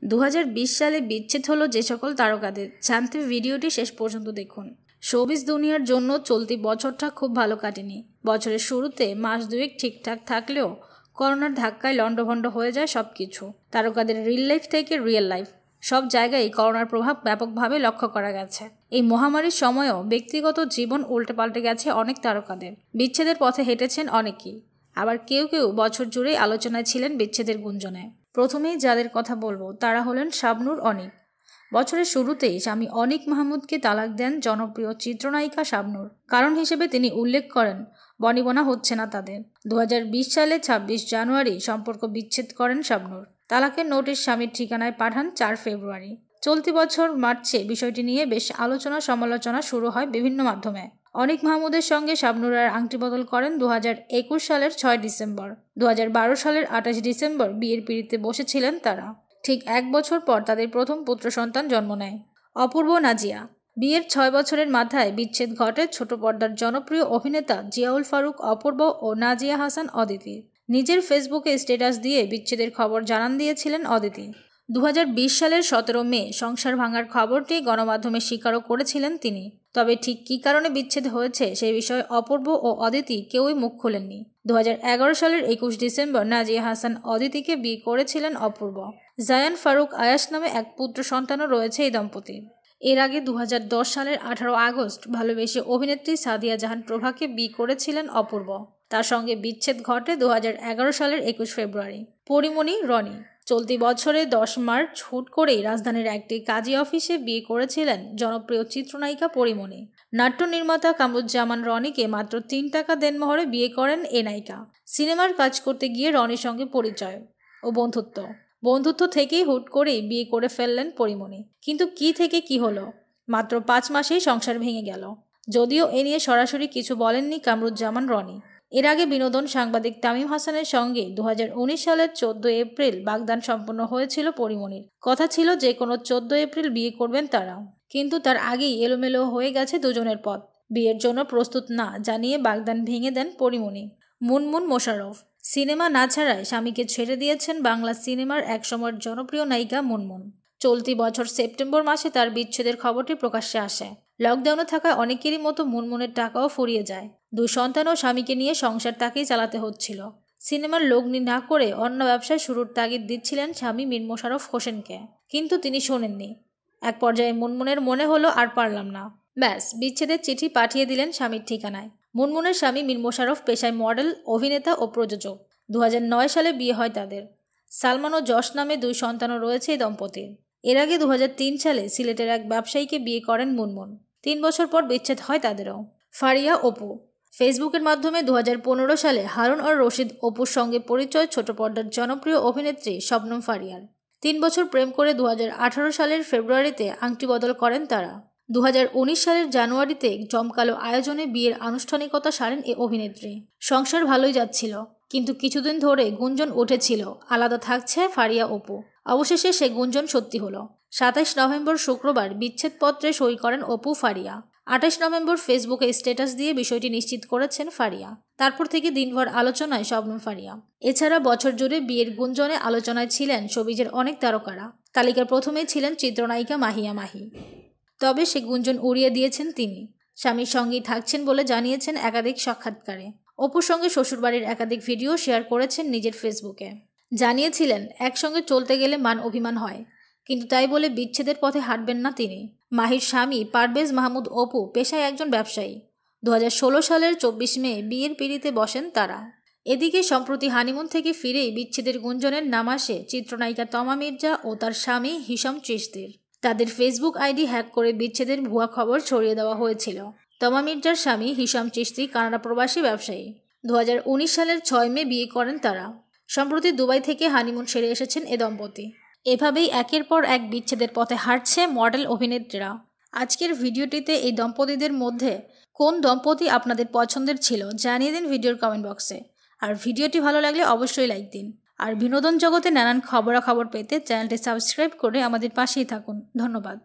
2020 সালে বিচ্ছেদ হলো যে সকল তারকাদের, জানতে ভিডিওটি শেষ পর্যন্ত দেখুন। শোবিজ দুনিয়ার জন্য চলতি বছরটা খুব ভালো কাটেনি। বছরের শুরুতে মাস দুয়েক ঠিকঠাক থাকলেও করোনার ধাক্কায় লন্ডভন্ড হয়ে যায় সবকিছু। তারকাদের রিল লাইফ থেকে রিয়েল লাইফ সব জায়গায় করোনার প্রভাব ব্যাপকভাবে লক্ষ্য করা গেছে। এই মহামারীর সময়ও ব্যক্তিগত জীবন উল্টে পাল্টে গেছে অনেক তারকাদের। বিচ্ছেদের পথে হেঁটেছেন অনেকেই, আবার কেউ কেউ বছর জুড়েই আলোচনায় ছিলেন বিচ্ছেদের গুঞ্জনে। প্রথমেই যাদের কথা বলবো তারা হলেন শাবনূর অনিক। বছরের শুরুতেই স্বামী অনিক মাহমুদকে তালাক দেন জনপ্রিয় চিত্রনায়িকা শাবনূর। কারণ হিসেবে তিনি উল্লেখ করেন বনিবনা হচ্ছে না তাদের। 2020 সালে 26 জানুয়ারি সম্পর্ক বিচ্ছেদ করেন শাবনূর। তালাকের নোটিশ স্বামীর ঠিকানায় পাঠান 4 ফেব্রুয়ারি। চলতি বছর মার্চে বিষয়টি নিয়ে বেশ আলোচনা সমালোচনা শুরু হয় বিভিন্ন মাধ্যমে। অনিক মাহমুদের সঙ্গে শাবনূরের আংটি বদল করেন 2021 সালের 6 ডিসেম্বর। 2012 সালের 28 ডিসেম্বর বিয়ের পিঁড়িতে বসেছিলেন তারা। ঠিক 1 বছর পর তাদের প্রথম পুত্র সন্তান জন্ম নেয়, অপূর্ব নাজিয়া। বিয়ের 6 বছরের মাথায় বিচ্ছেদ ঘটে ছোট পর্দার জনপ্রিয় অভিনেতা জিয়াউল ফারুক অপূর্ব ও নাজিয়া হাসান অদিতির। নিজের ফেসবুকে স্ট্যাটাস দিয়ে বিচ্ছেদের খবর জানান দিয়েছিলেন অদিতি। 2020 সালের 17 মে সংসার ভাঙার খবরটি গণমাধ্যমে স্বীকারও করেছিলেন তিনি। তবে ঠিক কী কারণে বিচ্ছেদ হয়েছে সেই বিষয়ে অপূর্ব ও অদিতি কেউই মুখ খোলেননি। 2011 সালের 21 ডিসেম্বর নাজিয়া হাসান অদিতিকে বিয়ে করেছিলেন অপূর্ব। জায়ান ফারুক আয়াস নামে এক পুত্র সন্তানও রয়েছে এই দম্পতির। এর আগে 2010 সালের 18 আগস্ট ভালোবেসে অভিনেত্রী সাদিয়া জাহান প্রভাকে বিয়ে করেছিলেন অপূর্ব। তার সঙ্গে বিচ্ছেদ ঘটে 2011 সালের 21 ফেব্রুয়ারি। পরিমণি রনি চলতি বছরে 10 মার্চ হুট করেই রাজধানীর একটি কাজী অফিসে বিয়ে করেছিলেন জনপ্রিয় চিত্রনায়িকা পরিমণি। নাট্য নির্মাতা কামরুজ্জামান রনিকে মাত্র 3 টাকা দেনমোহরে বিয়ে করেন এ নায়িকা। সিনেমার কাজ করতে গিয়ে রনির সঙ্গে পরিচয় ও বন্ধুত্ব থেকেই হুট করেই বিয়ে করে ফেললেন পরিমণি। কিন্তু কি থেকে কি হলো, মাত্র 5 মাসেই সংসার ভেঙে গেল। যদিও এ নিয়ে সরাসরি কিছু বলেননি কামরুজ্জামান রনি। এর আগে বিনোদন সাংবাদিক তামিম হাসানের সঙ্গে 2019 সালের 14 এপ্রিল বাগদান সম্পন্ন হয়েছিল পরিমণির। কথা ছিল যে কোনো 14 এপ্রিল বিয়ে করবেন তারা, কিন্তু তার আগেই এলোমেলো হয়ে গেছে দুজনের পথ। বিয়ের জন্য প্রস্তুত না জানিয়ে বাগদান ভেঙে দেন পরিমণি। মুনমুন মোশাররফ সিনেমা না ছাড়ায় স্বামীকে ছেড়ে দিয়েছেন বাংলা সিনেমার একসময়ের জনপ্রিয় নায়িকা মুনমুন। চলতি বছর সেপ্টেম্বর মাসে তার বিচ্ছেদের খবরটি প্রকাশ্যে আসে। লকডাউনে থাকা অনেকেরই মতো মুনমুনের টাকাও ফুরিয়ে যায়। 2 সন্তান ও স্বামীকে নিয়ে সংসার তাকেই চালাতে হচ্ছিল। সিনেমার লগ্নি না করে অন্য ব্যবসায় শুরুর তাগিদ দিচ্ছিলেন স্বামী মীর মোশাররফ হোসেনকে, কিন্তু তিনি শোনেননি। এক পর্যায়ে মুনমুনের মনে হলো আর পারলাম না, ব্যাস বিচ্ছেদের চিঠি পাঠিয়ে দিলেন স্বামীর ঠিকানায়। মুনমুনের স্বামী মীর মোশাররফ পেশায় মডেল, অভিনেতা ও প্রযোজক। 2009 সালে বিয়ে হয় তাদের। সালমান ও যশ নামে 2 সন্তানও রয়েছে এই দম্পতির। এর আগে 2003 সালে সিলেটের এক ব্যবসায়ীকে বিয়ে করেন মুনমুন। 3 বছর পর বিচ্ছেদ হয় তাদেরও। ফারিয়া অপু ফেসবুকের মাধ্যমে 2015 সালে হারুন আর রশিদ অপুর সঙ্গে পরিচয় ছোট পর্দার জনপ্রিয় অভিনেত্রী শবনম ফারিয়ার। 3 বছর প্রেম করে 2018 সালের ফেব্রুয়ারিতে আংটি বদল করেন তারা। 2019 সালের জানুয়ারিতে জমকালো আয়োজনে বিয়ের আনুষ্ঠানিকতা সারেন এ অভিনেত্রী। সংসার ভালোই যাচ্ছিল, কিন্তু কিছুদিন ধরে গুঞ্জন উঠেছিল আলাদা থাকছে ফারিয়া অপু। অবশেষে সে গুঞ্জন সত্যি হলো। 27 নভেম্বর শুক্রবার বিচ্ছেদপত্রে সই করেন অপু ফারিয়া। 28 নভেম্বর ফেসবুকে স্ট্যাটাস দিয়ে বিষয়টি নিশ্চিত করেছেন ফারিয়া। তারপর থেকে দিনভর আলোচনায় শবনম ফারিয়া। এছাড়া বছর জুড়ে বিয়ের গুঞ্জনে আলোচনায় ছিলেন শোবিজের অনেক তারকারা। তালিকার প্রথমেই ছিলেন চিত্রনায়িকা মাহিয়া মাহি। তবে সে গুঞ্জন উড়িয়ে দিয়েছেন তিনি। স্বামীর সঙ্গেই থাকছেন বলে জানিয়েছেন একাধিক সাক্ষাৎকারে। অপুর সঙ্গে শ্বশুরবাড়ির একাধিক ভিডিও শেয়ার করেছেন নিজের ফেসবুকে। জানিয়েছিলেন একসঙ্গে চলতে গেলে মান অভিমান হয়, কিন্তু তাই বলে বিচ্ছেদের পথে হাঁটবেন না তিনি। মাহির স্বামী পারভেজ মাহমুদ অপু পেশায় একজন ব্যবসায়ী। 2016 সালের 24 মে বিয়ের পিঁড়িতে বসেন তারা। এদিকে সম্প্রতি হানিমুন থেকে ফিরেই বিচ্ছেদের গুঞ্জনের নাম আসে চিত্রনায়িকা তমা মির্জা ও তার স্বামী হিশাম চিশতির। তাদের ফেসবুক আইডি হ্যাক করে বিচ্ছেদের ভুয়া খবর ছড়িয়ে দেওয়া হয়েছিল। তমা মির্জার স্বামী হিশাম চিশতি কানাডা প্রবাসী ব্যবসায়ী। 2019 সালের 6 মে বিয়ে করেন তারা। সম্প্রতি দুবাই থেকে হানিমুন সেরে এসেছেন এ দম্পতি। এভাবেই একের পর এক বিচ্ছেদের পথে হাঁটছে মডেল অভিনেত্রীরা। আজকের ভিডিওটিতে এই দম্পতিদের মধ্যে কোন দম্পতি আপনাদের পছন্দের ছিল জানিয়ে দিন ভিডিওর কমেন্ট বক্সে। আর ভিডিওটি ভালো লাগলে অবশ্যই লাইক দিন। আর বিনোদন জগতে নানান খবরাখবর পেতে চ্যানেলটি সাবস্ক্রাইব করে আমাদের পাশেই থাকুন। ধন্যবাদ।